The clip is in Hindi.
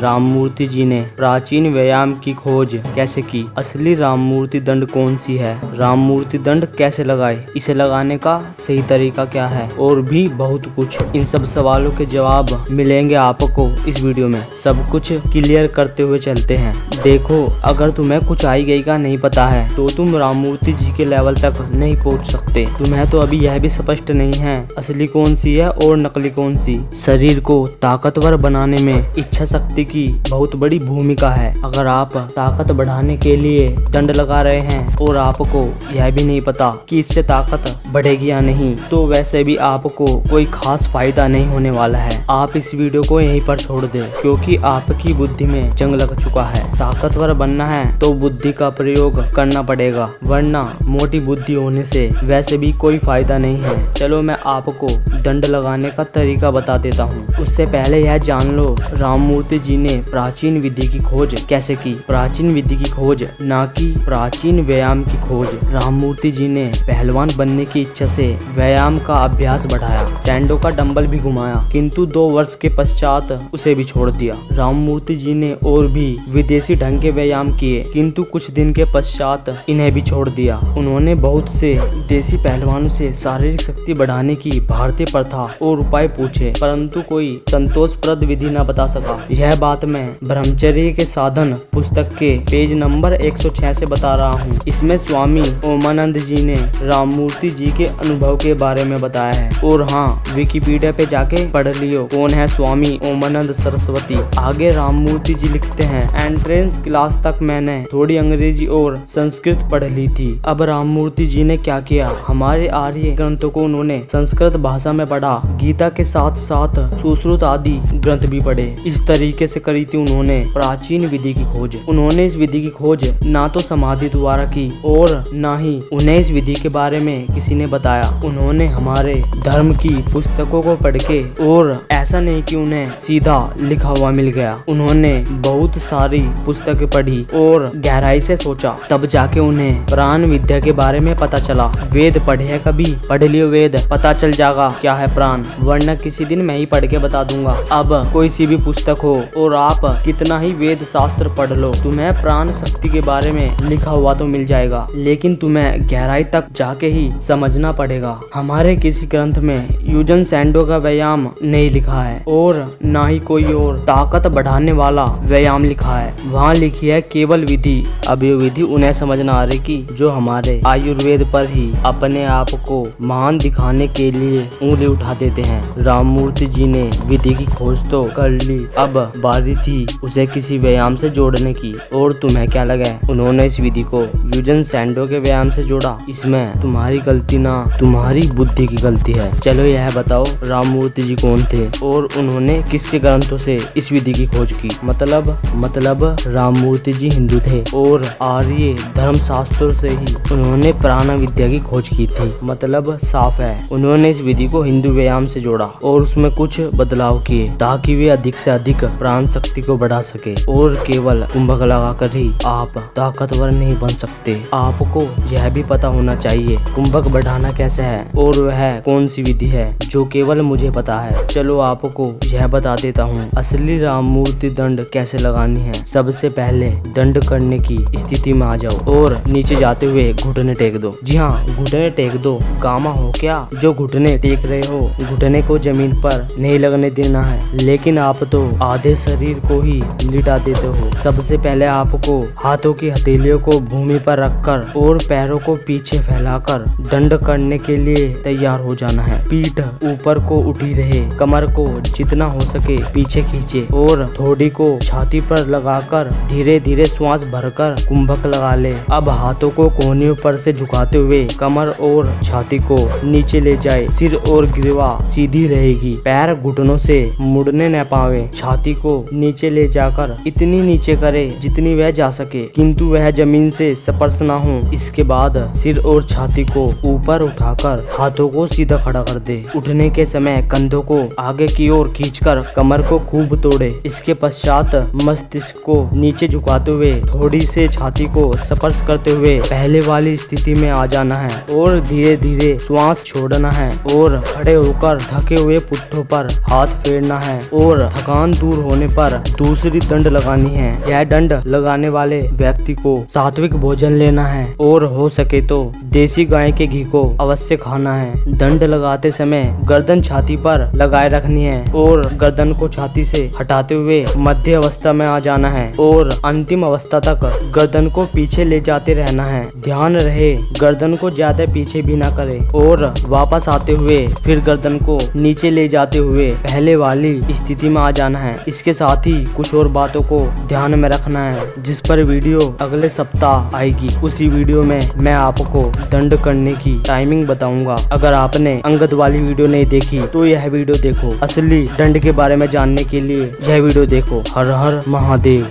राममूर्ति जी ने प्राचीन व्यायाम की खोज कैसे की? असली राममूर्ति दंड कौन सी है? राममूर्ति दंड कैसे लगाए? इसे लगाने का सही तरीका क्या है? और भी बहुत कुछ। इन सब सवालों के जवाब मिलेंगे आपको इस वीडियो में। सब कुछ क्लियर करते हुए चलते हैं। देखो, अगर तुम्हें कुछ आई गई का नहीं पता है तो तुम राममूर्ति जी के लेवल तक नहीं पहुंच सकते। तुम्हें तो अभी यह भी स्पष्ट नहीं है असली कौन सी है और नकली कौन सी। शरीर को ताकतवर बनाने में इच्छा शक्ति की बहुत बड़ी भूमिका है। अगर आप ताकत बढ़ाने के लिए दंड लगा रहे हैं और आपको यह भी नहीं पता कि इससे ताकत बढ़ेगी या नहीं, तो वैसे भी आपको कोई खास फायदा नहीं होने वाला है। आप इस वीडियो को यहीं पर छोड़ दें, क्योंकि आपकी बुद्धि में जंग लग चुका है। ताकतवर बनना है तो बुद्धि का प्रयोग करना पड़ेगा, वरना मोटी बुद्धि होने से वैसे भी कोई फायदा नहीं है। चलो मैं आपको दंड लगाने का तरीका बता देता हूँ। उससे पहले यह जान लो राममूर्ति जी ने प्राचीन विधि की खोज कैसे की। प्राचीन विधि की खोज, ना कि प्राचीन व्यायाम की खोज। राममूर्ति जी ने पहलवान बनने की इच्छा से व्यायाम का अभ्यास बढ़ाया, सैंडो का डंबल भी घुमाया, किंतु 2 वर्ष के पश्चात उसे भी छोड़ दिया। राममूर्ति जी ने और भी विदेशी ढंग के व्यायाम किए, किंतु कुछ दिन के पश्चात इन्हें भी छोड़ दिया। उन्होंने बहुत से देसी पहलवानों से शारीरिक शक्ति बढ़ाने की भारतीय प्रथा और उपाय पूछे, परंतु कोई संतोषप्रद विधि न बता सका। यह बात मैं ब्रह्मचर्य के साधन पुस्तक के पेज नंबर 106 से बता रहा हूँ। इसमें स्वामी ओमानंद जी ने राममूर्ति जी के अनुभव के बारे में बताया है। और हाँ, विकिपीडिया पे जाके पढ़ लियो कौन है स्वामी ओमानंद सरस्वती। आगे राममूर्ति जी लिखते हैं, एंट्रेंस क्लास तक मैंने थोड़ी अंग्रेजी और संस्कृत पढ़ ली थी। अब राममूर्ति जी ने क्या किया, हमारे आर्य ग्रंथों को उन्होंने संस्कृत भाषा में पढ़ा, गीता के साथ साथ सुश्रुत आदि ग्रंथ भी पढ़े। इस तरीके से करी थी उन्होंने प्राचीन विधि की खोज। उन्होंने इस विधि की खोज ना तो समाधि द्वारा की और ना ही उन्हें इस विधि के बारे में किसी ने बताया। उन्होंने हमारे धर्म की पुस्तकों को पढ़ के, और ऐसा नहीं कि उन्हें सीधा लिखा हुआ मिल गया, उन्होंने बहुत सारी पुस्तकें पढ़ी और गहराई से सोचा, तब जाके उन्हें प्राण विद्या के बारे में पता चला। वेद पढ़े है कभी? पढ़ लियो वेद, पता चल जाएगा क्या है प्राण, वरना किसी दिन मैं ही पढ़ के बता दूंगा। अब कोई सी भी पुस्तक हो और आप कितना ही वेद शास्त्र पढ़ लो, तुम्हें प्राण शक्ति के बारे में लिखा हुआ तो मिल जाएगा, लेकिन तुम्हें गहराई तक जाके ही समझना पड़ेगा। हमारे किसी ग्रंथ में यूजन सैंडो का व्यायाम नहीं लिखा है और ना ही कोई और ताकत बढ़ाने वाला व्यायाम लिखा है। वहाँ लिखी है केवल विधि। अब ये विधि उन्हें समझना आ रही कि जो हमारे आयुर्वेद पर ही अपने आप को महान दिखाने के लिए उंगली उठा देते हैं। राममूर्ति जी ने विधि की खोज तो कर ली, अब बारी थी उसे किसी व्यायाम से जोड़ने की। और तुम्हें क्या लगा, उन्होंने इस विधि को यूजन सैंडो के व्यायाम से जोड़ा? इसमें तुम्हारी गलती ना तुम्हारी बुद्धि की गलती है। चलो यह बताओ राममूर्ति जी कौन थे और उन्होंने किसके ग्रंथों से इस विधि की खोज की? मतलब राममूर्ति जी हिंदू थे और आर्य धर्म शास्त्रों से ही उन्होंने प्राण विद्या की खोज की थी। मतलब साफ है, उन्होंने इस विधि को हिंदू व्यायाम से जोड़ा और उसमें कुछ बदलाव किए ताकि वे अधिक से अधिक प्राण शक्ति को बढ़ा सके। और केवल कुंभक लगाकर ही आप ताकतवर नहीं बन सकते। आपको यह भी पता होना चाहिए कुंभक बढ़ाना कैसे है और वह कौन सी विधि है जो केवल मुझे पता है। चलो आपको यह बता देता हूँ असली राममूर्ति दंड कैसे लगानी है। सबसे पहले दंड करने की स्थिति में आ जाओ और नीचे जाते हुए घुटने टेक दो। जी हाँ, घुटने टेक दो। गामा हो क्या जो घुटने टेक रहे हो? घुटने को जमीन पर नहीं लगने देना है, लेकिन आप तो आधे शरीर को ही लिटा देते हो। सबसे पहले आपको हाथों की हथेलियों को भूमि पर रखकर और पैरों को पीछे फैलाकर दंड करने के लिए तैयार हो जाना है। पीठ ऊपर को उठी रहे, कमर को जितना हो सके पीछे खींचे और थोड़ी को छाती पर लगाकर धीरे धीरे श्वास भरकर कुंभक लगा ले। अब हाथों को कोहनियों पर से झुकाते हुए कमर और छाती को नीचे ले जाए। सिर और ग्रीवा सीधी रहेगी, पैर घुटनों से मुड़ने न पावे। छाती को नीचे ले जाकर इतनी नीचे करे जितनी वह जा सके, किंतु वह जमीन से स्पर्श न हो। इसके बाद सिर और छाती को ऊपर उठाकर हाथों को सीधा खड़ा कर दे। उठने के समय कंधों को आगे की ओर खींचकर कमर को खूब तोड़े। इसके पश्चात मस्तिष्क को नीचे झुकाते हुए थोड़ी से छाती को स्पर्श करते हुए पहले वाली स्थिति में आ जाना है और धीरे धीरे श्वास छोड़ना है और खड़े होकर थके हुए पुट्ठों पर हाथ फेरना है और थकान दूर होने पर दूसरी दंड लगानी है। यह दंड लगाने वाले व्यक्ति को सात्विक भोजन लेना है और हो सके तो देसी गाय के घी को अवश्य खाना है। दंड लगाते समय गर्दन छाती पर लगाए रखनी है और गर्दन को छाती से हटाते हुए मध्य अवस्था में आ जाना है और अंतिम अवस्था तक गर्दन को पीछे ले जाते रहना है। ध्यान रहे गर्दन को ज्यादा पीछे भी ना करे और वापस आते हुए फिर गर्दन को नीचे ले जाते हुए पहले वाली स्थिति में आ जाना है। इसके साथ ही कुछ और बातों को ध्यान में रखना है, जिस पर वीडियो अगले सप्ताह आएगी। उसी वीडियो में मैं आपको दंड करने की टाइमिंग बताऊंगा। अगर आपने अंगद वाली वीडियो नहीं देखी तो यह वीडियो देखो। असली दंड के बारे में जानने के लिए यह वीडियो देखो। हर हर महादेव।